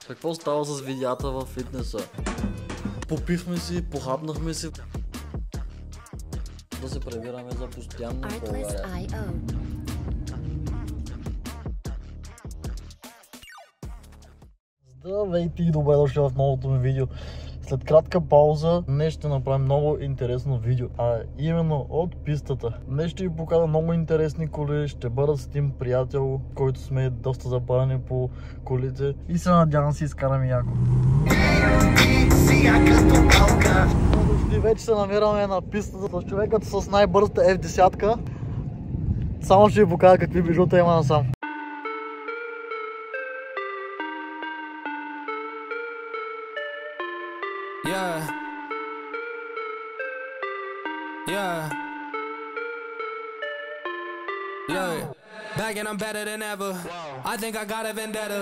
Какво става с видеята във фитнеса? Попихме си, похапнахме си. Да се пребираме за постоянно в България. Здравейте и добре дошли в новото ми видео. След кратка пауза днес ще направим много интересно видео, а именно от пистата. Днес ще ви покажа много интересни коли, ще бъда с един приятел, който сме доста забавени по колите и се надявам си изкараме яко. Вече се намираме на пистата с човекът с най-бързата F10. Само ще ви покажа какви бижута има насам. Yeah. Look, back and I'm better than ever. I think I got a vendetta.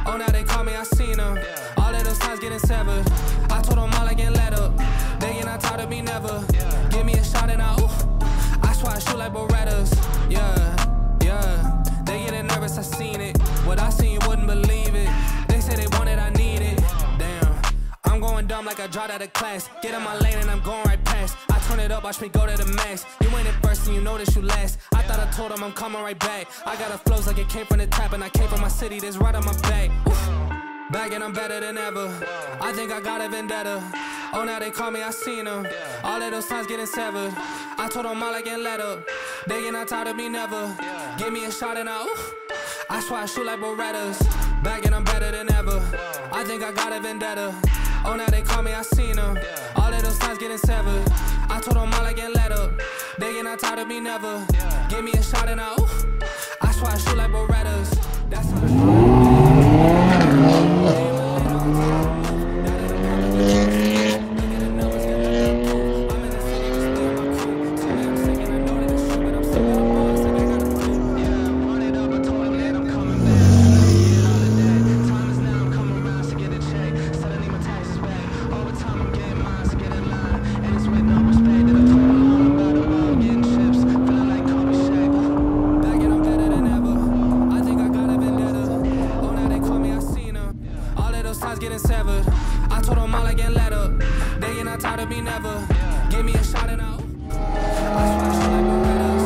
Oh, now they call me, I seen them. All of those times getting severed. I told them all I can let up. They get not tired of me never. Give me a shot and I swear I shoot like Berettas. Yeah. They getting nervous, I seen it. What I seen, you wouldn't believe it. They say they want it, I need it. Damn. I'm going dumb like I dropped out of class. Get in my lane and I'm going right past. I turn it up, watch me go to the max. You ain't it first and you know that you last. I thought I told them I'm coming right back. I got a flows like it came from the tap and I came from my city, this right on my back. Back and I'm better than ever. I think I got a vendetta. Oh, now they call me, I seen them. All of those times getting severed. I told them all I can let up. They get not tired of me never. Give me a shot and I swear I shoot like Berettas. Back and I'm better than ever. I think I got a vendetta. Oh, now they call me, I seen them. All of those times getting severed. I told them all I can let up. They get not tired of me never. Give me a shot and I swear I shoot like Berettas. That's how getting severed. I told them all I can let up. They get not tired of me never. Give me a shot and I swear I shoot like Berettas.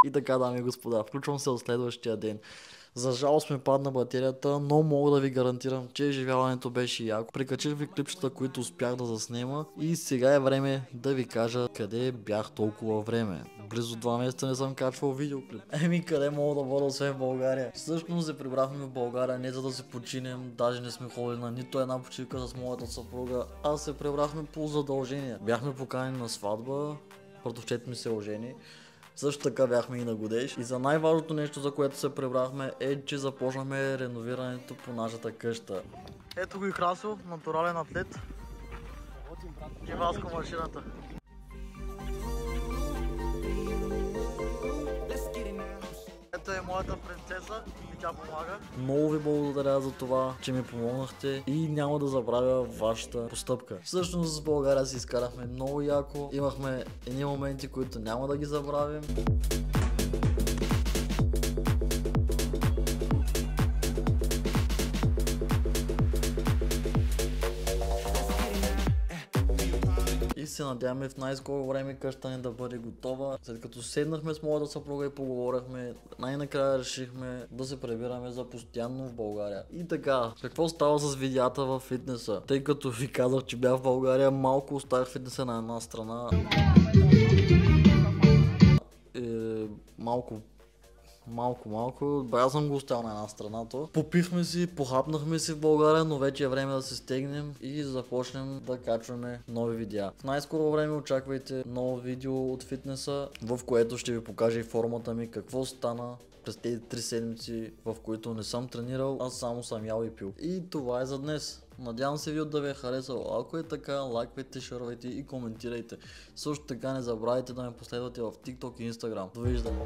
И така, дами и господа, включвам се от следващия ден. За жалост ми падна батерията, но мога да ви гарантирам, че изживяването беше яко. Прикачих ви клипчета, които успях да заснема и сега е време да ви кажа къде бях толкова време. Близо 2 месеца не съм качвал видеоклип. Къде мога да бъда освен в България? Всъщност се прибрахме в България не за да се починем, даже не сме ходили на нито една почивка с моята съпруга, а се прибрахме по задължение. Бяхме поканени на сватба, братовчет ми се ожени. Също така бяхме и на годеж. И за най-важното нещо, за което се прибрахме, е, че започнахме реновирането по нашата къща. Ето го и Красо, натурален атлет. Живаско машината. Ето е моята принцеса и тя помага. Много ви благодаря за това, че ми помогнахте и няма да забравя вашата постъпка. Всъщност с България си изкарахме много яко. Имахме едни моменти, които няма да ги забравим. се надяваме в най-скоро време къщата ни да бъде готова. След като седнахме с моята съпруга и поговорихме, най-накрая решихме да се прибираме за постоянно в България. И така, какво става с видеята в фитнеса? Тъй като ви казах, че бях в България, малко оставих фитнеса на една страна. Малко. Бая съм го оставил на една страната. Попихме си, похапнахме си в България, но вече е време да се стегнем и започнем да качваме нови видеа. В най-скоро време очаквайте ново видео от фитнеса, в което ще ви покажа и формата ми, какво стана през тези 3 седмици, в които не съм тренирал, а само съм ял и пил. И това е за днес. Надявам се видео да ви е харесало. Ако е така, лайквайте, шервайте и коментирайте. Също така не забравяйте да ме последвате в TikTok и Instagram. Довиждане!